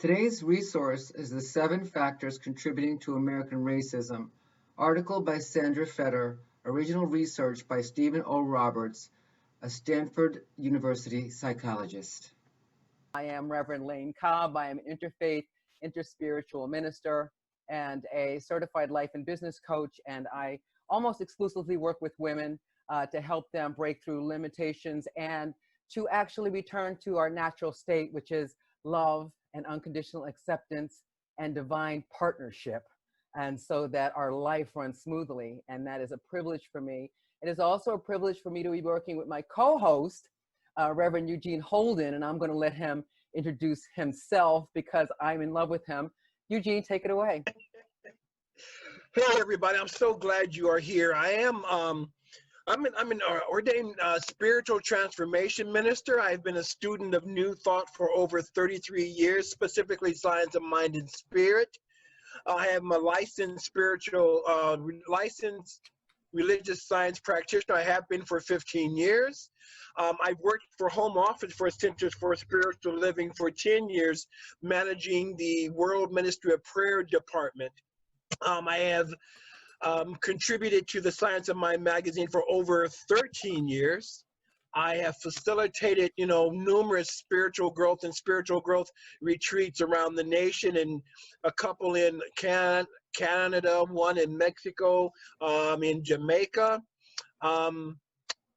Today's resource is The Seven Factors Contributing to American Racism, article by Sandra Fetter, original research by Stephen O. Roberts, a Stanford University psychologist. I am Reverend Lane Cobb. I am an interfaith, interspiritual minister, and a certified life and business coach. And I almost exclusively work with women to help them break through limitations and to actually return to our natural state, which is love and unconditional acceptance and divine partnership. And so that our life runs smoothly. And that is a privilege for me. It is also a privilege for me to be working with my co-host, Reverend Eugene Holden, and I'm going to let him introduce himself because I'm in love with him. Eugene, take it away. Hey everybody, I'm so glad you are here. I'm an ordained spiritual transformation minister. I've been a student of New Thought for over 33 years, specifically science of mind and spirit. I am a licensed religious science practitioner. I have been for 15 years. I've worked for Home Office for Centers for Spiritual Living for 10 years, managing the World Ministry of Prayer Department. I have contributed to the Science of Mind magazine for over 13 years. I have facilitated, numerous spiritual growth retreats around the nation, and a couple in Canada, one in Mexico, in Jamaica.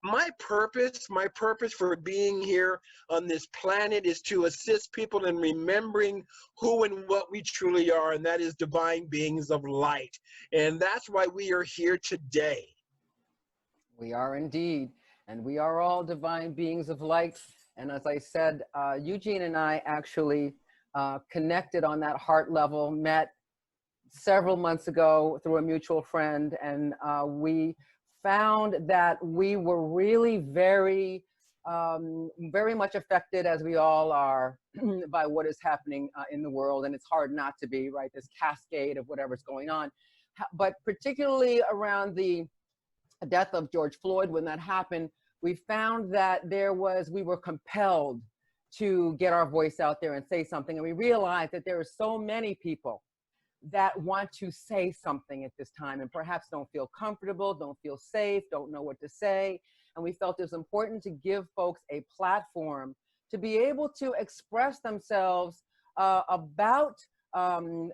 My purpose for being here on this planet is to assist people in remembering who and what we truly are, and that is divine beings of light. And that's why we are here today. We are indeed, and we are all divine beings of light. And as I said, Eugene and I actually connected on that heart level, met several months ago through a mutual friend, and we found that we were really very much affected, as we all are, by what is happening in the world. And it's hard not to be, right? This cascade of whatever's going on. But particularly around the death of George Floyd, when that happened, we found that we were compelled to get our voice out there and say something. And we realized that there are so many people that want to say something at this time and perhaps don't feel comfortable, don't feel safe, don't know what to say. And we felt it was important to give folks a platform to be able to express themselves about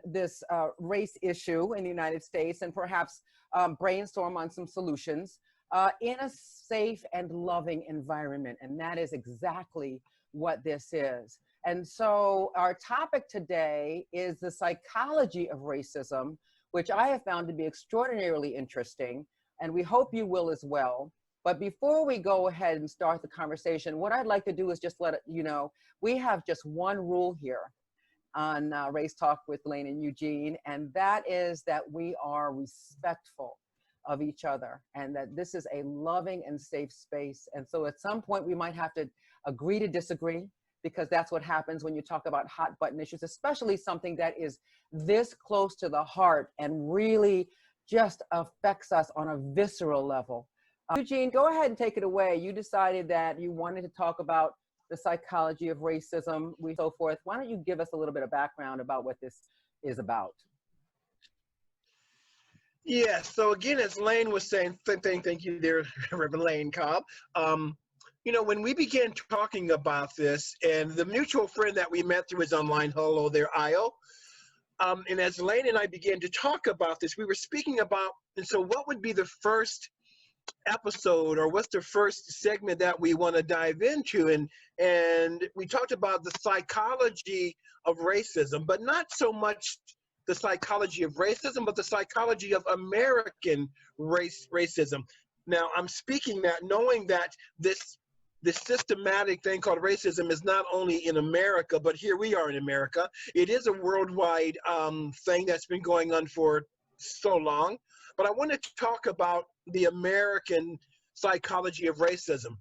this race issue in the United States, and perhaps brainstorm on some solutions in a safe and loving environment. And that is exactly what this is. And so our topic today is the psychology of racism, which I have found to be extraordinarily interesting, and we hope you will as well. But before we go ahead and start the conversation, what I'd like to do is just let you know, we have just one rule here on Race Talk with Lane and Eugene, and that is that we are respectful of each other, and that this is a loving and safe space. And so at some point we might have to agree to disagree, because that's what happens when you talk about hot button issues, especially something that is this close to the heart and really just affects us on a visceral level. Eugene, go ahead and take it away. You decided that you wanted to talk about the psychology of racism, so forth. Why don't you give us a little bit of background about what this is about? Yeah, so again, as Lane was saying, thank you there, Reverend Lane Cobb. When we began talking about this, and the mutual friend that we met through his online, hello there, Io, and as Lane and I began to talk about this, we were speaking about, and so what would be the first episode, or what's the first segment that we want to dive into? And we talked about the psychology of racism, but not so much the psychology of racism, but the psychology of American racism. Now, I'm speaking that knowing that this systematic thing called racism is not only in America, but here we are in America. It is a worldwide thing that's been going on for so long. But I want to talk about the American psychology of racism.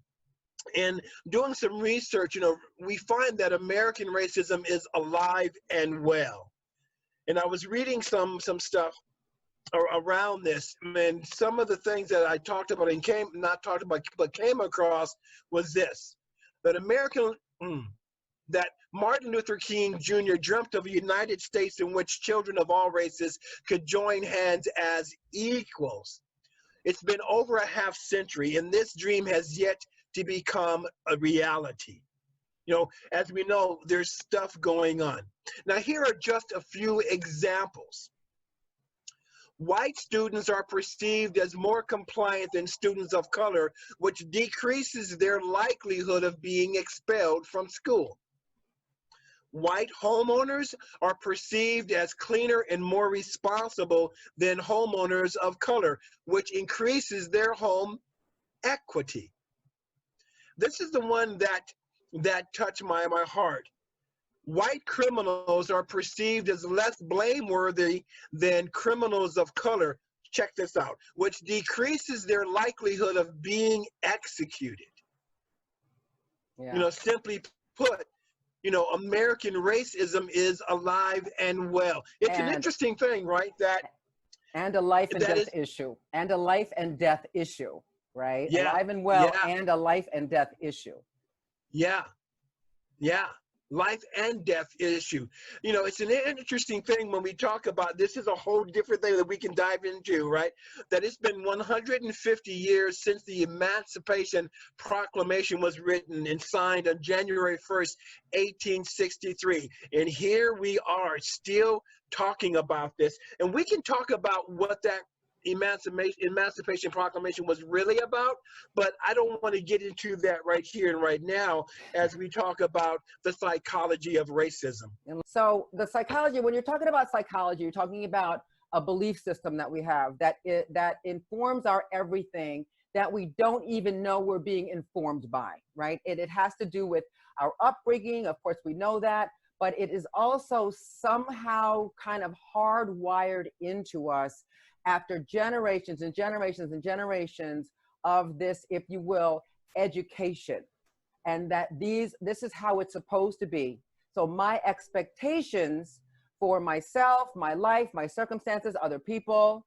And doing some research, we find that American racism is alive and well. And I was reading some stuff around this, and some of the things that I talked about and came across was this: that that Martin Luther King Jr. dreamt of a United States in which children of all races could join hands as equals. It's been over a half century, and this dream has yet to become a reality. You know, as we know, there's stuff going on. Now, here are just a few examples. White students are perceived as more compliant than students of color, which decreases their likelihood of being expelled from school. White homeowners are perceived as cleaner and more responsible than homeowners of color, which increases their home equity. This is the one that touched my heart. White criminals are perceived as less blameworthy than criminals of color. Check this out, which decreases their likelihood of being executed. Yeah. You know, simply put, you know, American racism is alive and well. It's an interesting thing, right? And a life and that death issue. And a life and death issue, right? Yeah, Alive and well, yeah, and a life and death issue. yeah, yeah. Life and death issue. You know, it's an interesting thing when we talk about this. Is a whole different thing that we can dive into, right? That it's been 150 years since the Emancipation Proclamation was written and signed on January 1st, 1863. And here we are still talking about this. And we can talk about what that Emancipation Proclamation was really about, but I don't want to get into that right here and right now as we talk about the psychology of racism. So the psychology, when you're talking about psychology, you're talking about a belief system that we have that informs our everything that we don't even know we're being informed by, right? It has to do with our upbringing. Of course, we know that, but it is also somehow kind of hardwired into us after generations and generations and generations of this, if you will, education. And that this is how it's supposed to be. So my expectations for myself, my life, my circumstances, other people,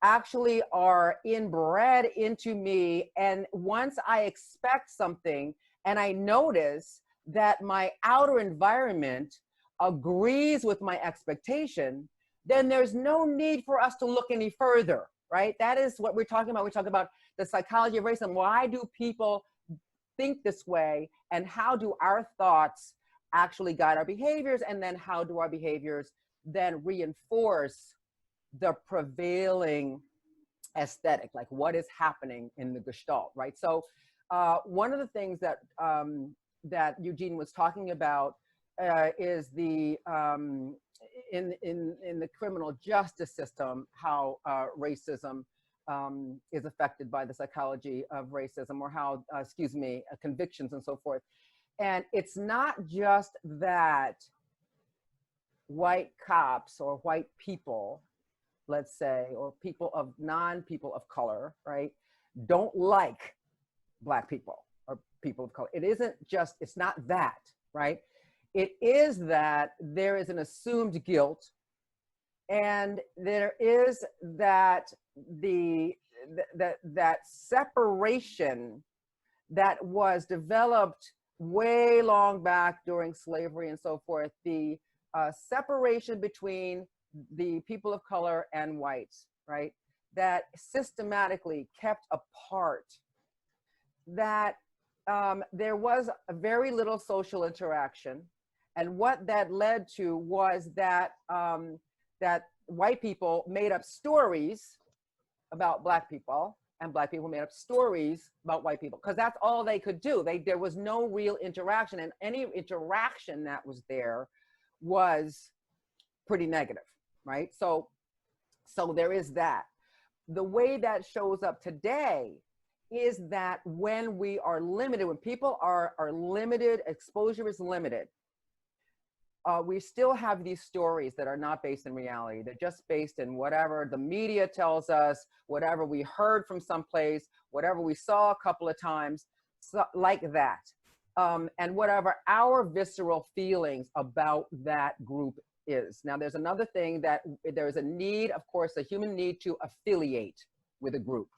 actually are inbred into me. And once I expect something and I notice that my outer environment agrees with my expectation, then there's no need for us to look any further, right? That is what we're talking about. We talk about the psychology of racism. Why do people think this way, and how do our thoughts actually guide our behaviors, and then how do our behaviors then reinforce the prevailing aesthetic, like what is happening in the Gestalt, right? So one of the things that that Eugene was talking about is the in the criminal justice system, how racism is affected by the psychology of racism, or how, convictions and so forth. And it's not just that white cops or white people, let's say, or people of non-people of color, right, don't like Black people or people of color. It isn't just, it's not that, right? It is that there is an assumed guilt, and there is that that separation that was developed way long back during slavery and so forth, the separation between the people of color and whites, right, that systematically kept apart, that there was a very little social interaction. And what that led to was that that white people made up stories about Black people, and Black people made up stories about white people, because that's all they could do. There was no real interaction, and any interaction that was there was pretty negative, right? So there is that. The way that shows up today is that when we are limited, when people are limited, exposure is limited, we still have these stories that are not based in reality. They're just based in whatever the media tells us, whatever we heard from someplace, whatever we saw a couple of times, like that. And whatever our visceral feelings about that group is. Now, there's another thing, that there's a need, of course, a human need to affiliate with a group,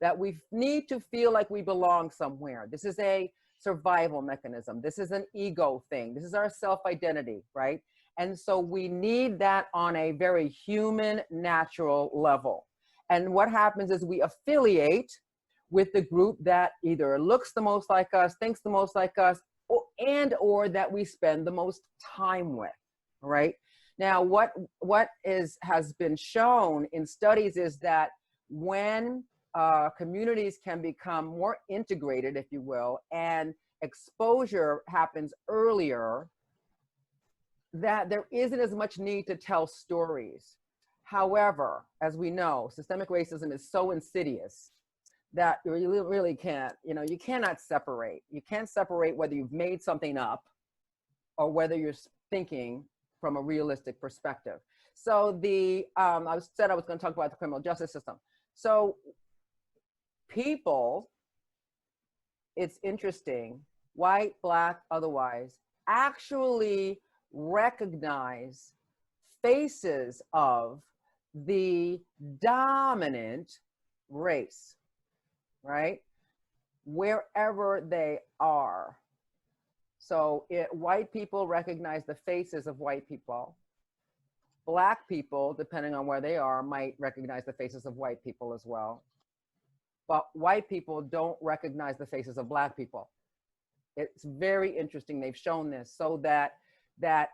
that we need to feel like we belong somewhere. This is a survival mechanism. This is an ego thing. This is our self-identity, right? And so we need that on a very human, natural level. And what happens is we affiliate with the group that either looks the most like us, thinks the most like us, or that we spend the most time with, right? Now, what has been shown in studies is that when communities can become more integrated, if you will, and exposure happens earlier, that there isn't as much need to tell stories. However, as we know, systemic racism is so insidious that you really can't, you cannot separate. You can't separate whether you've made something up or whether you're thinking from a realistic perspective. So I said I was going to talk about the criminal justice system. So people, it's interesting, white, black, otherwise, actually recognize faces of the dominant race, right? Wherever they are. So white people recognize the faces of white people. Black people, depending on where they are, might recognize the faces of white people as well. But white people don't recognize the faces of black people. It's very interesting. They've shown this so that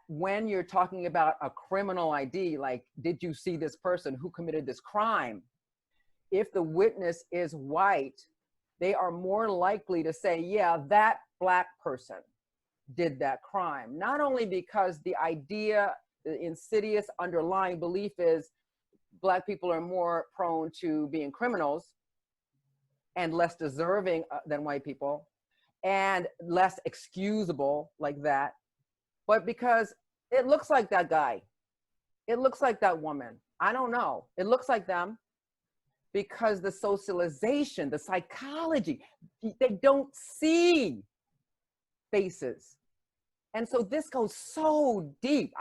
when you're talking about a criminal ID, like, did you see this person who committed this crime? If the witness is white, they are more likely to say, yeah, that black person did that crime. Not only because the insidious underlying belief is black people are more prone to being criminals and less deserving than white people and less excusable like that, but because it looks like that guy, it looks like that woman. I don't know. It looks like them because the socialization, the psychology, they don't see faces. And so this goes so deep.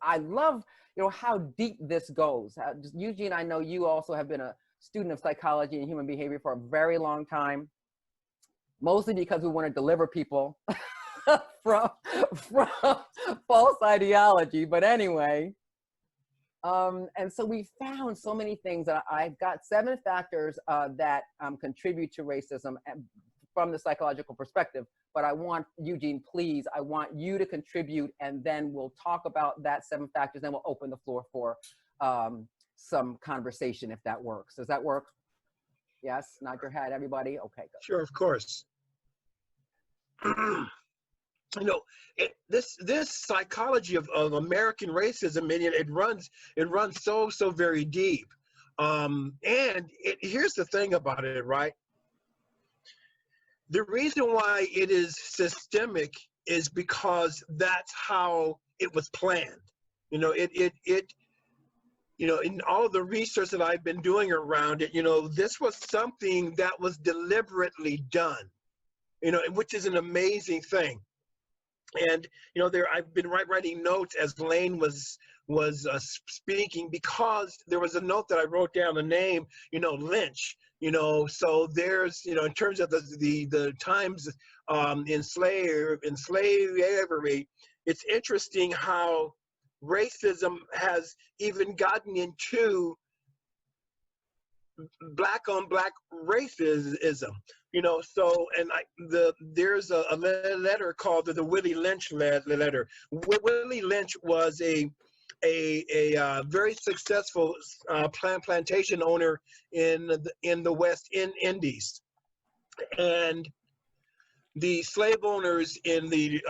I love, how deep this goes. Eugene, I know you also have been a student of psychology and human behavior for a very long time, mostly because we want to deliver people from false ideology. But anyway, and so we found so many things. I've got 7 factors that contribute to racism from the psychological perspective. But I want, Eugene, please, I want you to contribute, and then we'll talk about that 7 factors, then we'll open the floor for some conversation, if that works. Does that work? Yes, nod your head, everybody. Okay, good. Sure, of course. This psychology of American racism, it runs so very deep. And here's the thing about it, right? The reason why it is systemic is because that's how it was planned. In all the research that I've been doing around it, this was something that was deliberately done, which is an amazing thing. And I've been writing notes as Lane was speaking, because there was a note that I wrote down, the name, Lynch. So there's, in terms of the times in slavery, it's interesting how racism has even gotten into black on black racism. So, and there's a letter called the Willie Lynch letter. Willie Lynch was a very successful plantation owner in the West Indies, and the slave owners in the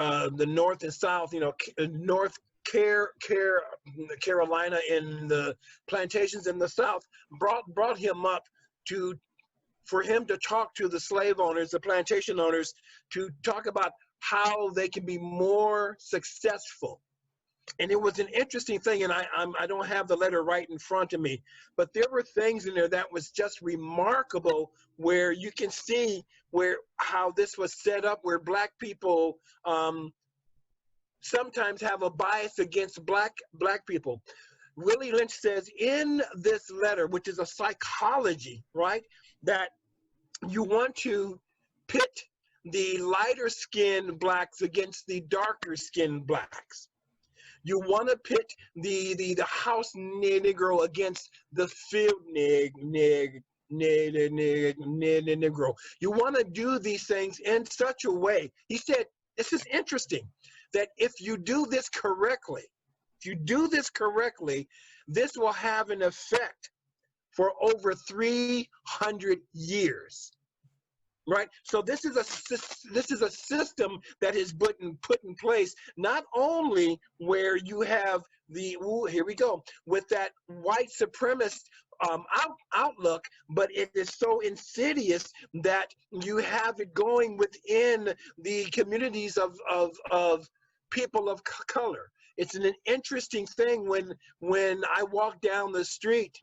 North and South, North Carolina, in the plantations in the South, brought him up for him to talk to the slave owners, the plantation owners, to talk about how they can be more successful. And it was an interesting thing, and I don't have the letter right in front of me, but there were things in there that was just remarkable, where you can see how this was set up, where black people sometimes have a bias against black people. Willie Lynch says in this letter, which is a psychology, right, that you want to pit the lighter skinned blacks against the darker skinned blacks. You want to pit the house negro against the field negro. You want to do these things in such a way. He said, this is interesting, that if you do this correctly, this will have an effect for over 300 years. Right, so this is a system that is put in place, not only where you have the here we go with that white supremacist outlook, but it is so insidious that you have it going within the communities of people of color. It's an interesting thing when I walk down the street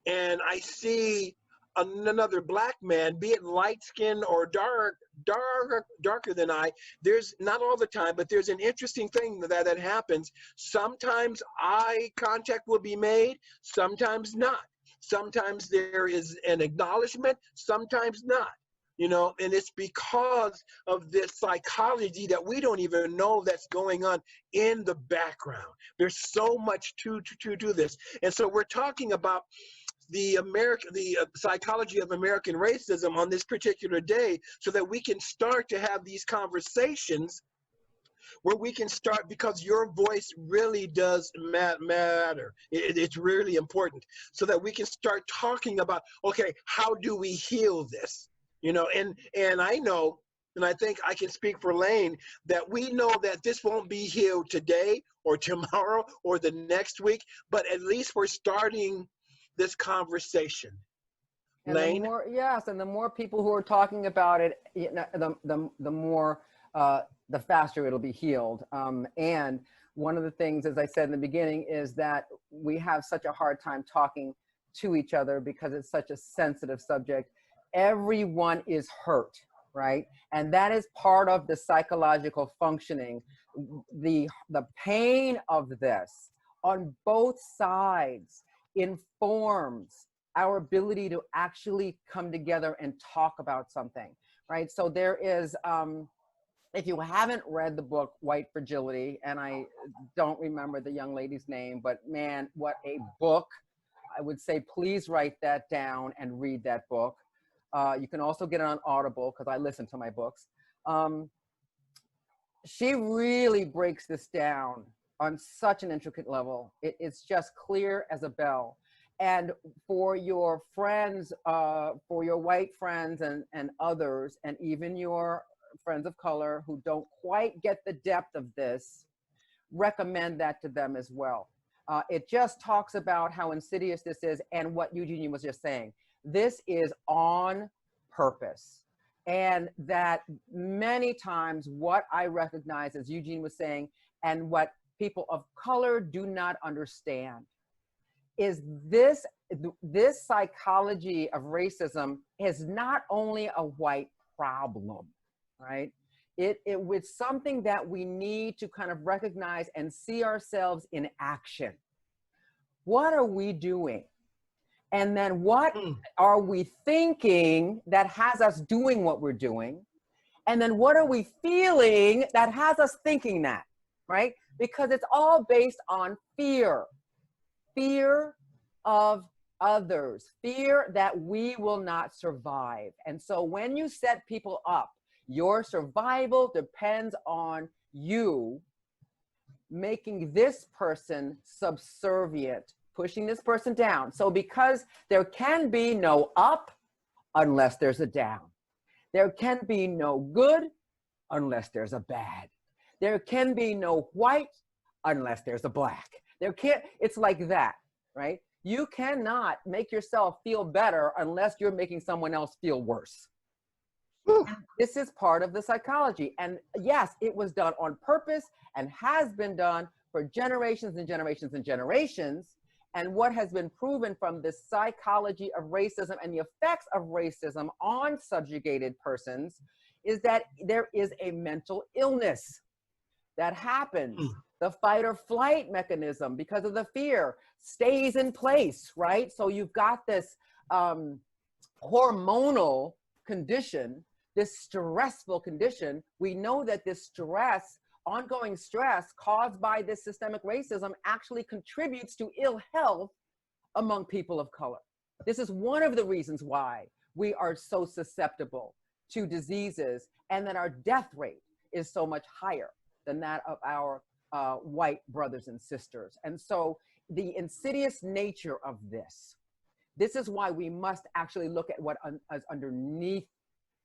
and I see another black man, be it light skinned or darker than I. There's not all the time, but there's an interesting thing that happens. Sometimes eye contact will be made, sometimes not. Sometimes there is an acknowledgement, sometimes not. You know, and it's because of this psychology that we don't even know that's going on in the background. There's so much to this. And so we're talking about the psychology of American racism on this particular day, so that we can start to have these conversations where we can start, because your voice really does matter. It's really important, so that we can start talking about, okay, how do we heal this? You know, and I know, and I think I can speak for Lane, that we know that this won't be healed today or tomorrow or the next week, but at least we're starting this conversation. And Lane? and the more people who are talking about it, you know, the more, the faster it'll be healed. And one of the things, as I said in the beginning, is that we have such a hard time talking to each other because it's such a sensitive subject. Everyone is hurt, right? And that is part of the psychological functioning. The pain of this on both sides informs our ability to actually come together and talk about something, right? So there is, if you haven't read the book White Fragility, and I don't remember the young lady's name, but man, what a book. I would say please write that down and read that book. You can also get it on Audible, because I listen to my books. She really breaks this down on such an intricate level. It's just clear as a bell. And for your friends, for your white friends and others, and even your friends of color who don't quite get the depth of this, recommend that to them as well. It just talks about how insidious this is, and what Eugene was just saying. This is on purpose. And that many times what I recognize, as Eugene was saying, and what people of color do not understand, is this psychology of racism is not only a white problem, right? It's something that we need to kind of recognize and see ourselves in action. What are we doing? And then what are we thinking that has us doing what we're doing? And then what are we feeling that has us thinking that, right? Because it's all based on fear. Fear of others, fear that we will not survive. And so when you set people up, your survival depends on you making this person subservient, pushing this person down. So because there can be no up unless there's a down. There can be no good unless there's a bad. There can be no white unless there's a black. It's like that, right? You cannot make yourself feel better unless you're making someone else feel worse. This is part of the psychology. And yes, it was done on purpose and has been done for generations and generations and generations. And what has been proven from the psychology of racism and the effects of racism on subjugated persons is that there is a mental illness that happens. The fight or flight mechanism, because of the fear, stays in place, right? So you've got this hormonal condition this stressful condition, we know that this stress, ongoing stress caused by this systemic racism actually contributes to ill health among people of color. This is one of the reasons why we are so susceptible to diseases and that our death rate is so much higher than that of our white brothers and sisters. And so the insidious nature of this is why we must actually look at what is underneath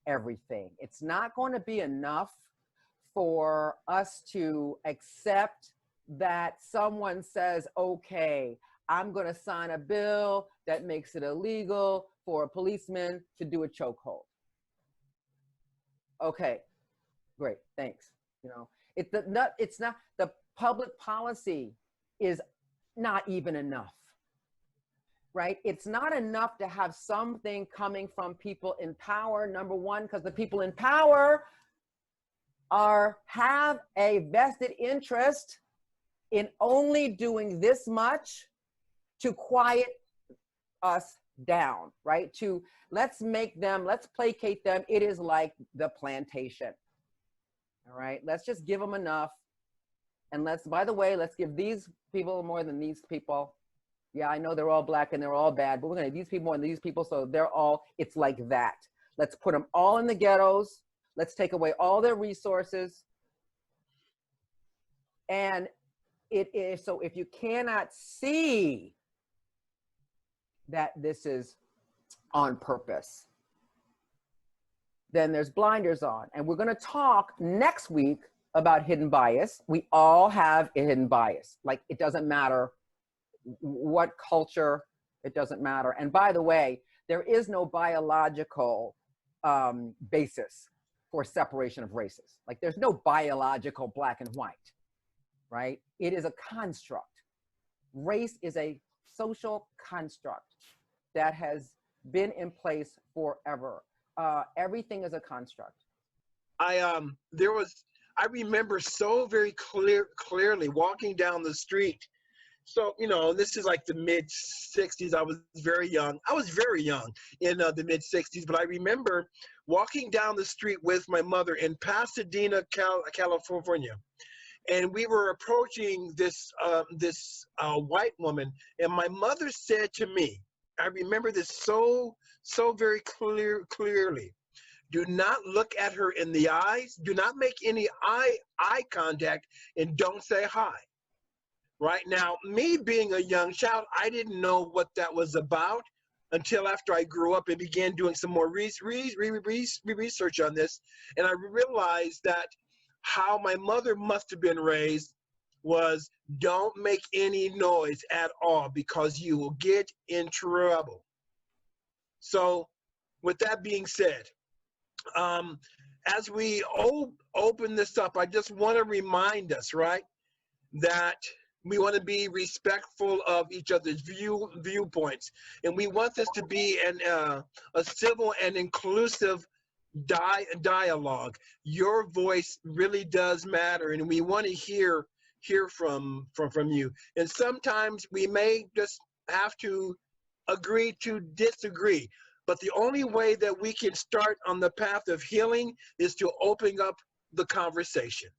everything. It's not going to be enough for us to accept that someone says, okay, I'm going to sign a bill that makes it illegal for a policeman to do a chokehold. Okay, great, thanks. You know, it's not the public policy is not even enough, right? It's not enough to have something coming from people in power, number one, because the people in power have a vested interest in only doing this much to quiet us down, right? Let's placate them. It is like the plantation. All right, let's just give them enough. And by the way, let's give these people more than these people. Yeah, I know they're all black and they're all bad, but we're gonna give these people more than these people, so it's like that. Let's put them all in the ghettos. Let's take away all their resources. And it is, so if you cannot see that this is on purpose, then there's blinders on. And we're gonna talk next week about hidden bias. We all have a hidden bias. Like, it doesn't matter what culture, it doesn't matter. And by the way, there is no biological basis for separation of races. Like, there's no biological black and white, right? It is a construct. Race is a social construct that has been in place forever. Everything is a construct. I remember so very clearly walking down the street. So, you know, this is like the mid 60s. I was very young. I was very young in the mid 60s, but I remember walking down the street with my mother in Pasadena, California. And we were approaching this white woman, and my mother said to me, I remember this so very clearly, do not look at her in the eyes, do not make any eye contact, and don't say hi. Right now, me being a young child, I didn't know what that was about until after I grew up and began doing some more research on this. And I realized that how my mother must have been raised was, don't make any noise at all because you will get in trouble. So with that being said, as we open this up, I just want to remind us, right, that we want to be respectful of each other's viewpoints. And we want this to be a civil and inclusive dialogue. Your voice really does matter, and we want to hear from you. And sometimes we may just have to agree to disagree. But the only way that we can start on the path of healing is to open up the conversation.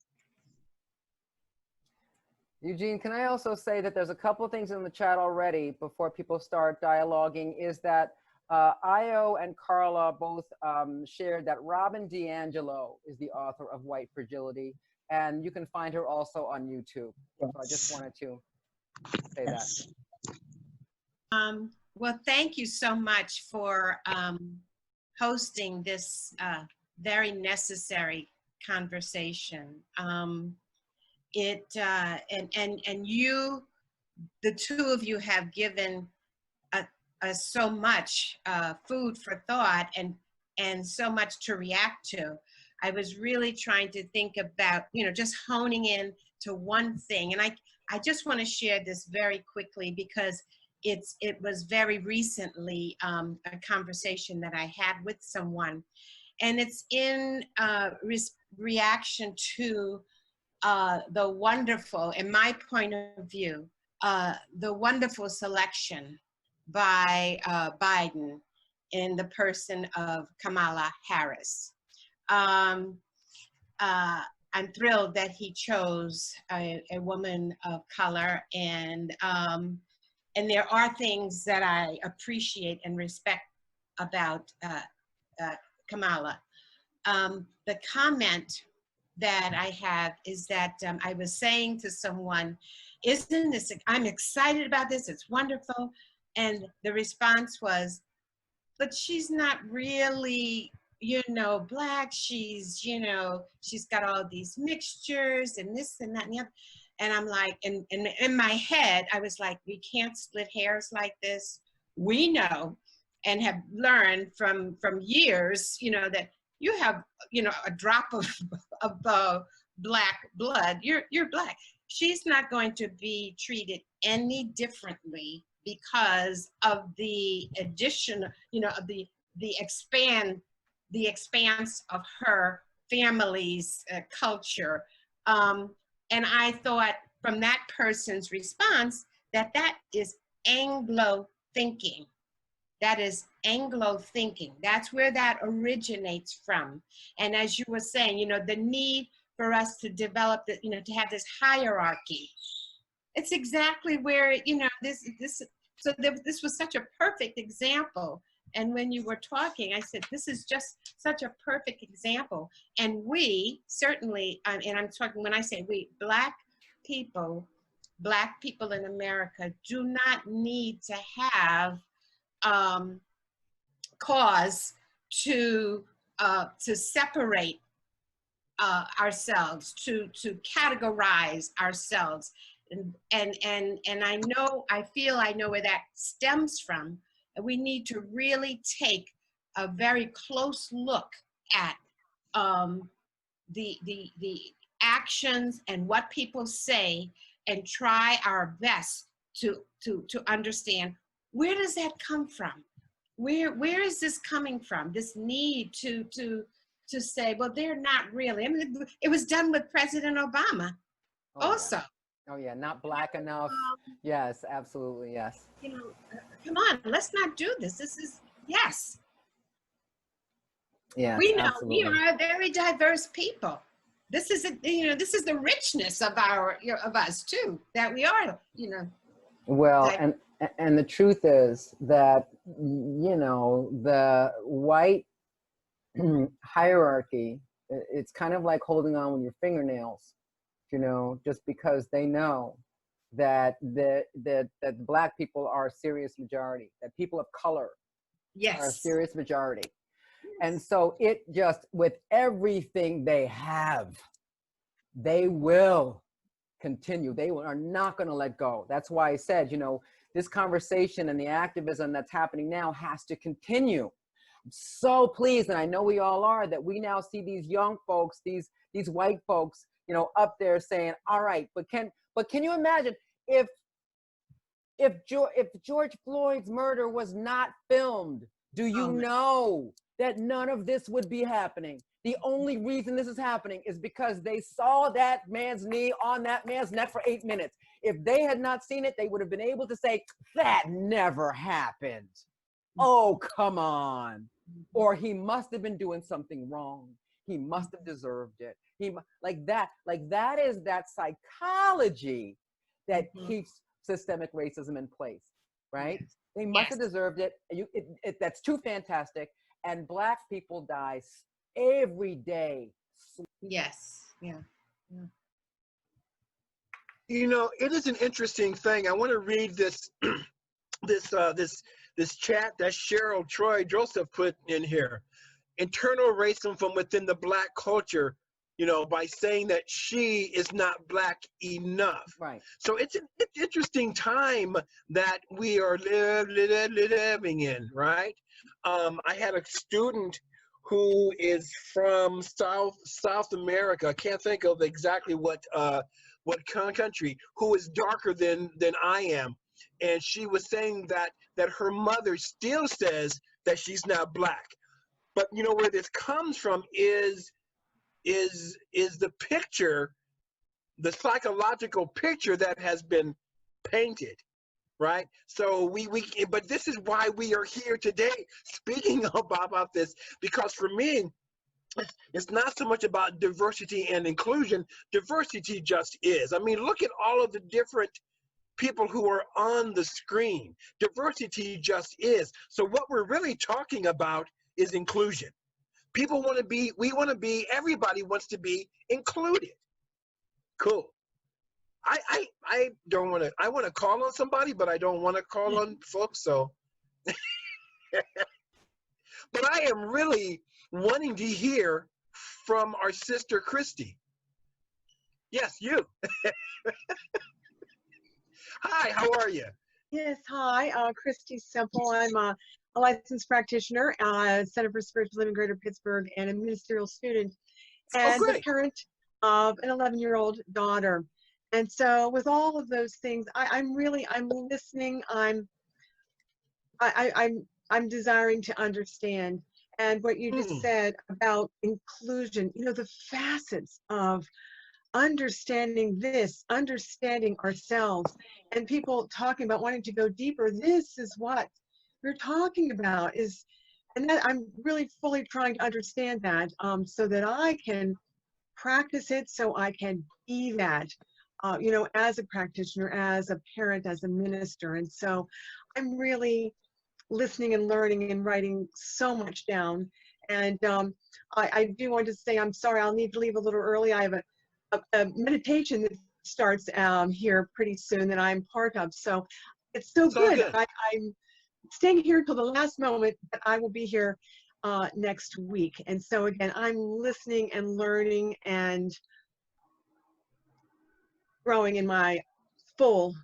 Eugene, can I also say that there's a couple of things in the chat already before people start dialoguing, is that Io and Carla both shared that Robin DiAngelo is the author of White Fragility, and you can find her also on YouTube. So I just wanted to say that. Well, thank you so much for hosting this very necessary conversation. And you, the two of you, have given so much food for thought and so much to react to. I was really trying to think about, you know, just honing in to one thing. And I just want to share this very quickly because it was very recently a conversation that I had with someone. And it's in reaction to the wonderful, in my point of view, the wonderful selection by Biden in the person of Kamala Harris. Um, I'm thrilled that he chose a woman of color, and there are things that I appreciate and respect about Kamala. The comment that I have is that I was saying to someone, isn't this, I'm excited about this, it's wonderful. And the response was, but she's not really, Black. She's got all these mixtures and this and that and the other. And I'm like, and in my head, I was like, we can't split hairs like this. We know and have learned from years, that you have, a drop of Black blood, you're Black. She's not going to be treated any differently because of the addition, of the expanse of her family's culture. And I thought from that person's response that is Anglo thinking. That is Anglo thinking. That's where that originates from. And as you were saying, the need for us to develop, to have this hierarchy. It's exactly where, this was such a perfect example. And when you were talking, I said, this is just such a perfect example. And we certainly, and I'm talking, when I say we, Black people in America do not need to have cause to separate ourselves, to categorize ourselves. And I feel I know where that stems from. We need to really take a very close look at the actions and what people say, and try our best to understand, where does that come from? Where is this coming from? This need to say, well, they're not really. I mean, it was done with President Obama also. Yeah. Oh yeah, not Black enough. Yes, absolutely, yes. Come on, let's not do this. This is, yes. Yeah, we know absolutely. we are a very diverse people. This is this is the richness of of us too, that we are, Well, and the truth is that, the white hierarchy, it's kind of like holding on with your fingernails, just because they know that that Black people are a serious majority, that people of color are a serious majority. And so it just, with everything they have, they will continue. They are not going to let go. That's why I said, this conversation and the activism that's happening now has to continue. I'm so pleased, and I know we all are, that we now see these young folks, these white folks, up there saying, all right, but can you imagine if George Floyd's murder was not filmed? Do you know that none of this would be happening? The only reason this is happening is because they saw that man's knee on that man's neck for 8 minutes. If they had not seen it, they would have been able to say, that never happened. Oh, come on. Or he must have been doing something wrong. He must have deserved it. Like that is that psychology that keeps systemic racism in place, right? Yes. They must have deserved it. That's too fantastic. And Black people die every day. Yes. Yeah. It is an interesting thing. I want to read this this chat that Cheryl Troy Joseph put in here. Internal racism from within the Black culture, by saying that she is not Black enough. Right. So it's an interesting time that we are living in, right? I had a student who is from South America. I can't think of exactly what country, who is darker than I am, and she was saying that her mother still says that she's not Black. But where this comes from is the picture, the psychological picture that has been painted, right? So but this is why we are here today speaking about this, because for me, It's not so much about diversity and inclusion. Diversity just is. I mean, look at all of the different people who are on the screen. Diversity just is. So what we're really talking about is inclusion. People want to be, we want to be, everybody wants to be included. Cool. I don't want to, I want to call on somebody, but I don't want to call on folks. So, but I am really wanting to hear from our sister Christy. Yes, you. Hi, how are you? Yes, hi, Christy Semple. I'm a licensed practitioner, Center for Spiritual Living Greater Pittsburgh, and a ministerial student, Oh, and the great. parent of an 11-year-old daughter. And so, with all of those things, I'm listening. I'm desiring to understand. And what you just said about inclusion, you know, the facets of understanding this, understanding ourselves, and people talking about wanting to go deeper. This is what we're talking about, is, and that I'm really fully trying to understand that, so that I can practice it, so I can be that, you know, as a practitioner, as a parent, as a minister. And so I'm really listening and learning and writing so much down. And I do want to say, I'm sorry, I'll need to leave a little early. I have a meditation that starts here pretty soon that I'm part of. So it's so good. I'm staying here till the last moment, but I will be here next week. And so again, I'm listening and learning and growing in my full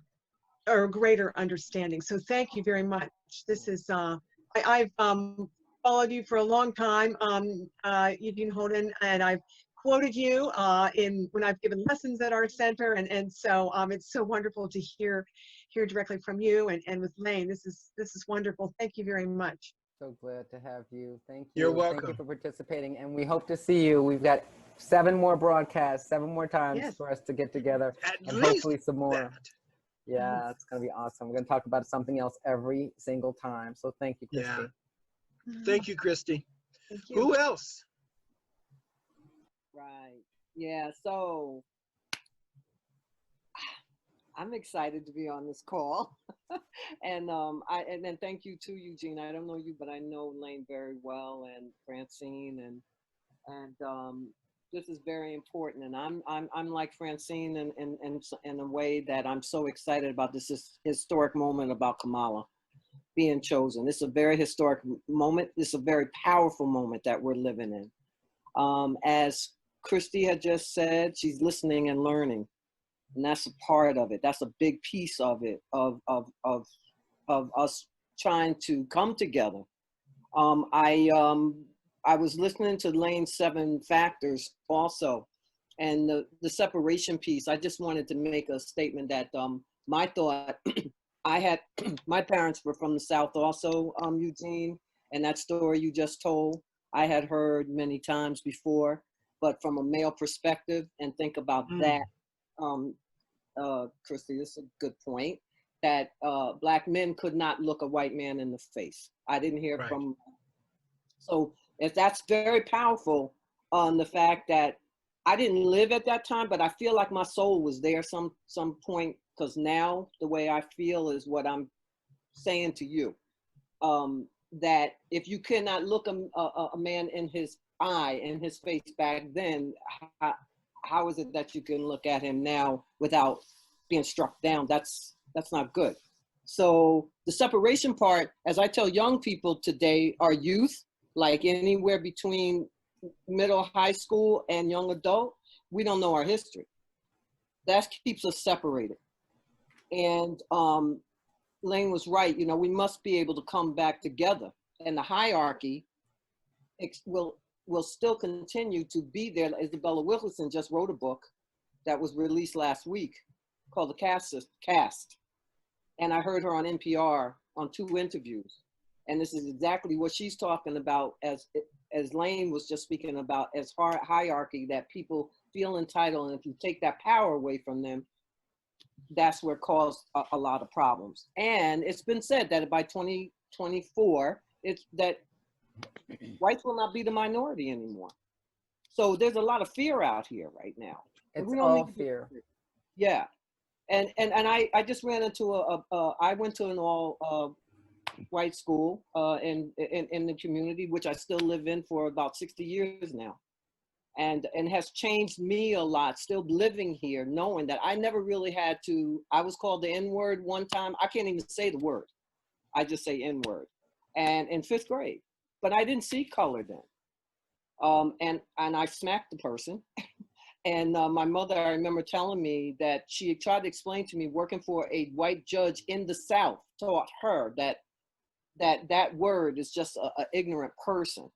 or greater understanding. So thank you very much. This is, I've followed you for a long time, Eugene Holden, and I've quoted you when I've given lessons at our center, and so it's so wonderful to hear directly from you and with Lane. This is wonderful. Thank you very much. So glad to have you. Thank you. You're welcome. Thank you for participating, and we hope to see you. We've got 7 more broadcasts, 7 more times Yes. for us to get together, At and least hopefully some more. that. Yeah, it's going to be awesome. We're going to talk about something else every single time. So thank you, Christy. Yeah. Thank you, Christy. Thank you. Who else? Right. Yeah. So I'm excited to be on this call, and then thank you to Eugene. I don't know you, but I know Lane very well, and Francine, and this is very important. And I'm like Francine in a way that I'm so excited about this historic moment about Kamala being chosen. This is a very historic moment. This is a very powerful moment that we're living in. As Christy had just said, she's listening and learning, and that's a part of it. That's a big piece of it, of us trying to come together. I was listening to Lane's 7 factors also, and the separation piece. I just wanted to make a statement that my thought. I had my parents were from the South also, Eugene, and that story you just told, I had heard many times before, but from a male perspective, and think about that, Christy, this is a good point, that Black men could not look a white man in the face. I didn't hear from, so if that's very powerful on the fact that I didn't live at that time, but I feel like my soul was there some point, because now the way I feel is what I'm saying to you, that if you cannot look a man in his eye, in his face back then, how is it that you can look at him now without being struck down? That's not good. So the separation part, as I tell young people today, our youth, like anywhere between middle high school and young adult, we don't know our history. That keeps us separated. And Lane was right, you know, we must be able to come back together. And the hierarchy will still continue to be there. Isabella Wilkerson just wrote a book that was released last week called The Caste. And I heard her on NPR on 2 interviews. And this is exactly what she's talking about, as Lane was just speaking about, as hierarchy, that people feel entitled. And if you take that power away from them, that's where it caused a lot of problems. And it's been said that by 2024, it's that whites will not be the minority anymore. So there's a lot of fear out here right now. It's we don't all need fear. Yeah. And I just ran into I went to an all white school in the community, which I still live in for about 60 years now. And has changed me a lot, still living here, knowing that I never really had to, I was called the N-word one time. I can't even say the word. I just say N-word. And in 5th grade, but I didn't see color then. And I smacked the person. And my mother, I remember telling me that she tried to explain to me, working for a white judge in the South, taught her that word is just an ignorant person.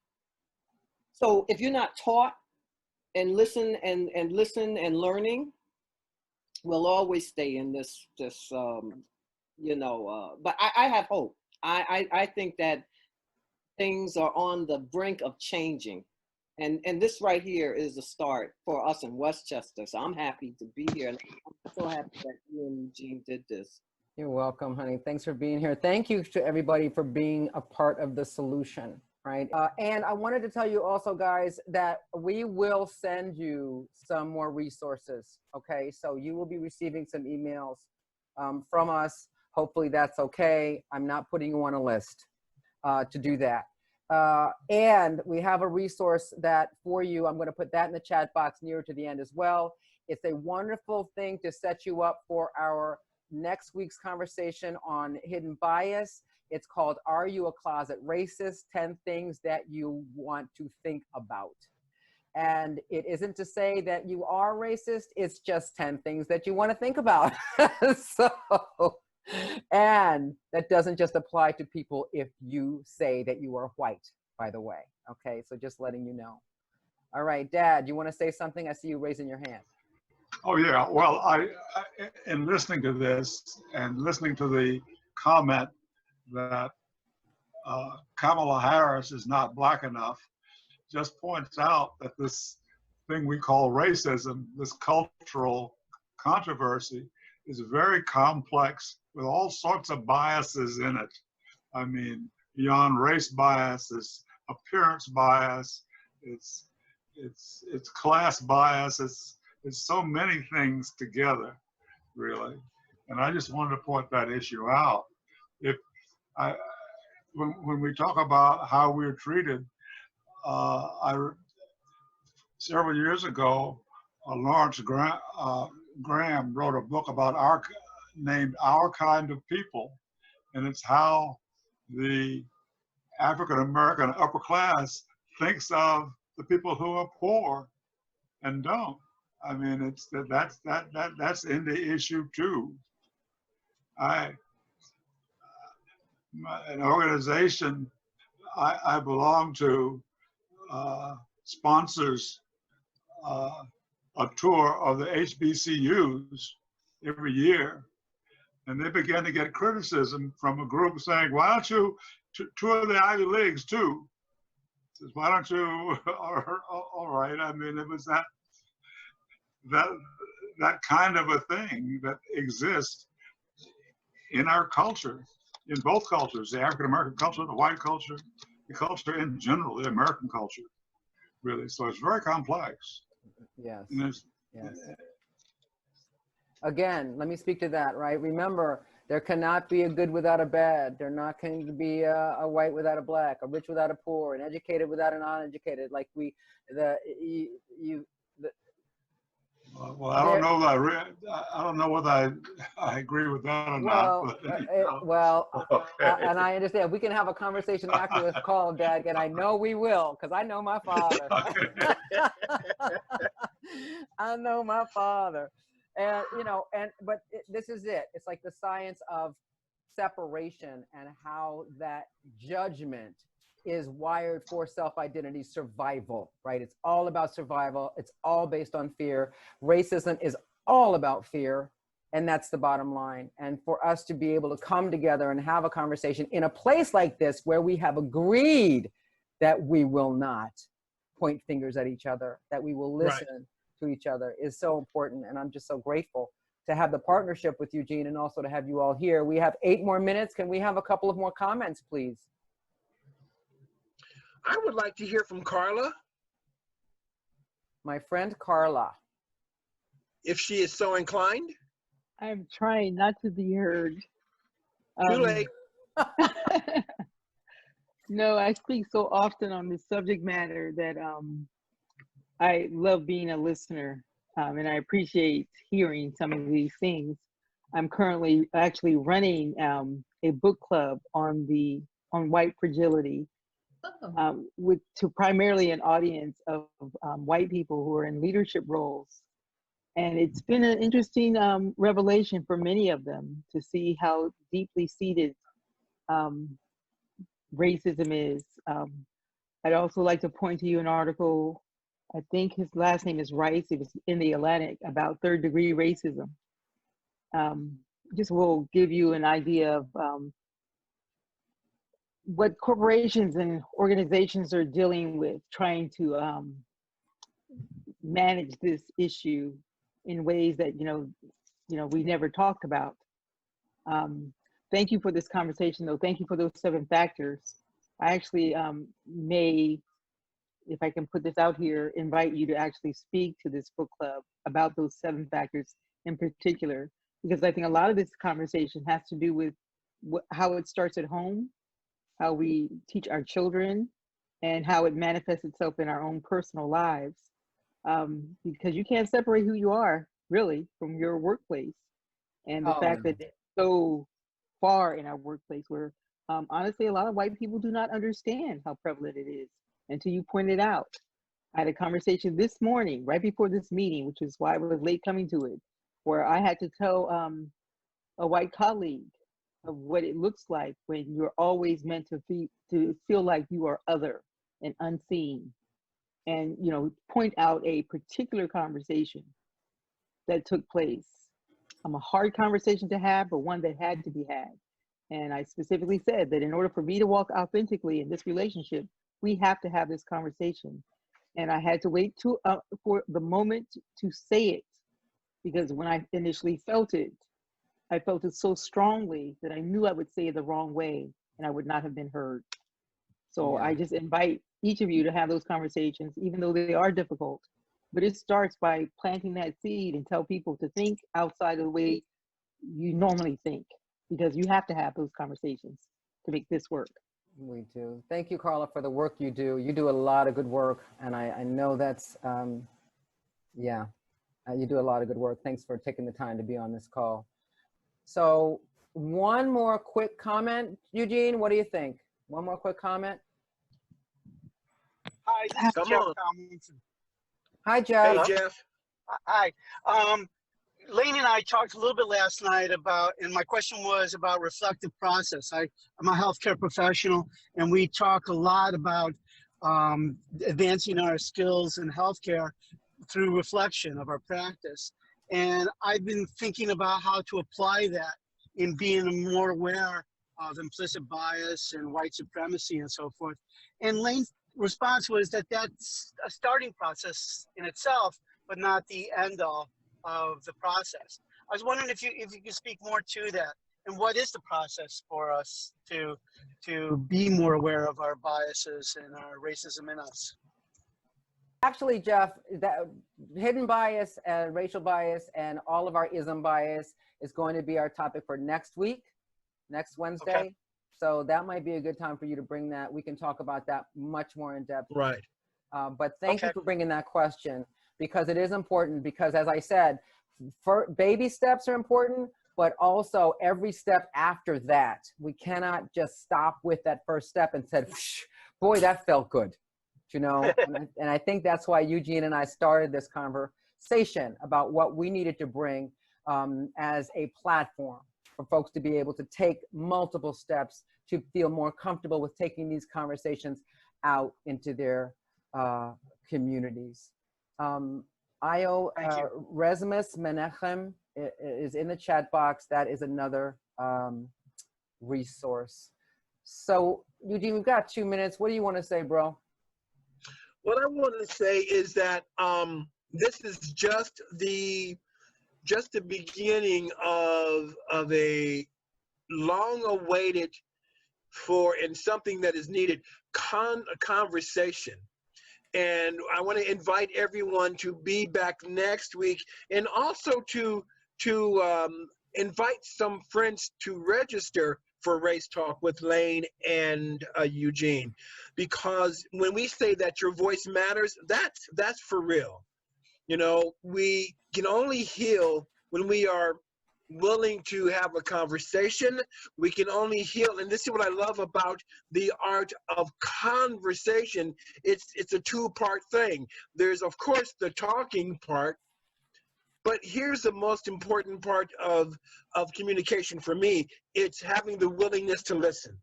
So if you're not taught and listen and learning, we'll always stay in this you know, but I have hope. I think that things are on the brink of changing. And this right here is a start for us in Westchester. So I'm happy to be here. And I'm so happy that you and Eugene did this. You're welcome, honey. Thanks for being here. Thank you to everybody for being a part of the solution, right? And I wanted to tell you also, guys, that we will send you some more resources, okay? So you will be receiving some emails from us. Hopefully that's okay. I'm not putting you on a list to do that. And we have a resource that for you, I'm going to put that in the chat box near to the end as well. It's a wonderful thing to set you up for our next week's conversation on hidden bias. It's called, Are You a Closet Racist? 10 Things That You Want to Think About. And it isn't to say that you are racist, it's just 10 things that you want to think about. And that doesn't just apply to people if you say that you are white, by the way. Okay, so just letting you know. All right, Dad, you want to say something? I see you raising your hand. Oh yeah, well, I in listening to this and listening to the comment that Kamala Harris is not black enough, just points out that this thing we call racism, this cultural controversy, is very complex with all sorts of biases in it. I mean, beyond race bias, it's appearance bias, it's class bias, it's so many things together, really. And I just wanted to point that issue out. When we talk about how we're treated, several years ago, Lawrence Graham wrote a book about named Our Kind of People, and it's how the African American upper class thinks of the people who are poor and don't. I mean, that's in the issue too. An organization I belong to sponsors a tour of the HBCUs every year, and they began to get criticism from a group saying, "Why don't you tour the Ivy Leagues too?" Says, "Why don't you?" All right. I mean, it was that kind of a thing that exists in our culture, in both cultures, the African American culture, the white culture, the culture in general, the American culture, really. So it's very complex. Yes. Yes. Again, let me speak to that, right? Remember, there cannot be a good without a bad. There not going to be a white without a black, a rich without a poor, an educated without an uneducated. Like well, I don't know that I don't know whether I agree with that or not. But, okay. And I understand. We can have a conversation after this call, Dad, and I know we will, because I know my father. I know my father. And, you know, but this is it. It's like the science of separation and how that judgment is wired for self-identity survival, right? It's all about survival. It's all based on fear. Racism is all about fear. And that's the bottom line. And for us to be able to come together and have a conversation in a place like this where we have agreed that we will not point fingers at each other, that we will listen to each other is so important. And I'm just so grateful to have the partnership with Eugene and also to have you all here. We have 8 more minutes. Can we have a couple of more comments, please? I would like to hear from Carla. My friend Carla. If she is so inclined. I'm trying not to be heard. Too late. No, I speak so often on this subject matter that I love being a listener, and I appreciate hearing some of these things. I'm currently actually running a book club on white fragility, to primarily an audience of white people who are in leadership roles. And it's been an interesting revelation for many of them to see how deeply seated racism is. I'd also like to point to you an article, I think his last name is Rice, it was in the Atlantic, about third-degree racism. Just will give you an idea of what corporations and organizations are dealing with, trying to manage this issue in ways that we never talked about. Thank you for this conversation, though. Thank you for those 7 factors. I actually may, if I can put this out here, invite you to actually speak to this book club about those 7 factors in particular, because I think a lot of this conversation has to do with how it starts at home, how we teach our children, and how it manifests itself in our own personal lives. Because you can't separate who you are, really, from your workplace. And the fact that it's so far in our workplace where, honestly, a lot of white people do not understand how prevalent it is until you point it out. I had a conversation this morning, right before this meeting, which is why I was late coming to it, where I had to tell a white colleague of what it looks like when you're always meant to feel like you are other and unseen. And point out a particular conversation that took place. A hard conversation to have, but one that had to be had. And I specifically said that in order for me to walk authentically in this relationship, we have to have this conversation. And I had to wait for the moment to say it, because when I initially felt it, I felt it so strongly that I knew I would say it the wrong way and I would not have been heard. So I just invite each of you to have those conversations, even though they are difficult. But it starts by planting that seed and tell people to think outside of the way you normally think, because you have to have those conversations to make this work. We do. Thank you, Carla, for the work you do. You do a lot of good work, and I know that's, you do a lot of good work. Thanks for taking the time to be on this call. So one more quick comment, Eugene, what do you think? One more quick comment? Hi, this is Come Jeff on. Tomlinson. Hi, Jeff. Hey, Jeff. Hi. Lane and I talked a little bit last night about, and my question was about reflective process. I'm a healthcare professional, and we talk a lot about advancing our skills in healthcare through reflection of our practice. And I've been thinking about how to apply that in being more aware of implicit bias and white supremacy and so forth. And Lane's response was that that's a starting process in itself, but not the end all of the process. I was wondering if you could speak more to that, and what is the process for us to be more aware of our biases and our racism in us? Actually, Jeff, that hidden bias and racial bias and all of our ism bias is going to be our topic for next week, next Wednesday. Okay. So that might be a good time for you to bring that. We can talk about that much more in depth. Right. But thank you for bringing that question, because it is important, because as I said, baby steps are important, but also every step after that. We cannot just stop with that first step and said, boy, that felt good. And I think that's why Eugene and I started this conversation about what we needed to bring as a platform for folks to be able to take multiple steps to feel more comfortable with taking these conversations out into their communities. Io Resmus Menachem is in the chat box. That is another resource. So Eugene, we've got 2 minutes. What do you want to say, bro? What I want to say is that this is just the beginning of a long-awaited and something that is needed conversation. And I want to invite everyone to be back next week, and also to invite some friends to register for Race Talk with Lane and Eugene, because when we say that your voice matters, that's for real. You know, we can only heal when we are willing to have a conversation. We can only heal, and this is what I love about the art of conversation. It's a two-part thing. There's, of course, the talking part, but here's the most important part of communication for me. It's having the willingness to listen,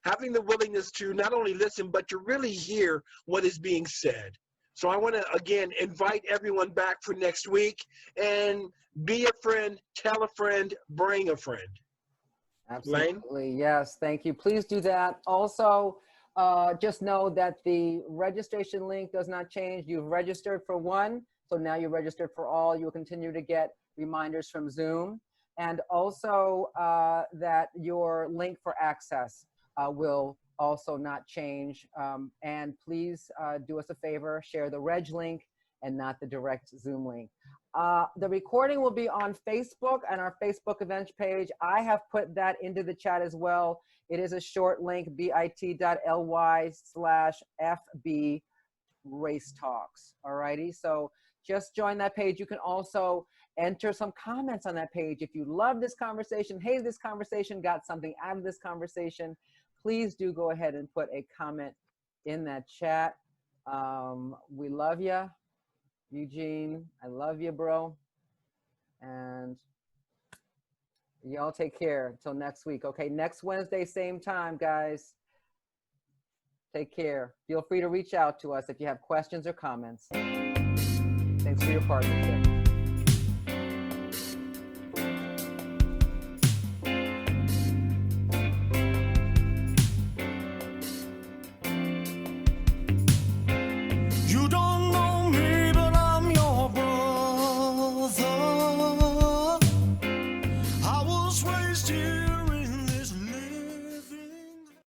having the willingness to not only listen, but to really hear what is being said. So I want to, again, invite everyone back for next week, and be a friend, tell a friend, bring a friend. Absolutely. Lane? Yes, thank you. Please do that. Also, just know that the registration link does not change. You've registered for one, so now you're registered for all. You'll continue to get reminders from Zoom. And also that your link for access will also not change. And please do us a favor, share the reg link and not the direct Zoom link. The recording will be on Facebook and our Facebook events page. I have put that into the chat as well. It is a short link, bit.ly/FB Race Talks. Alrighty, so just join that page. You can also enter some comments on that page. If you love this conversation, hey, this conversation got something out of this conversation, please do go ahead and put a comment in that chat. We love you. Eugene, I love you, bro. And y'all take care until next week. Okay, next Wednesday, same time, guys. Take care. Feel free to reach out to us if you have questions or comments. Thanks for your partnership.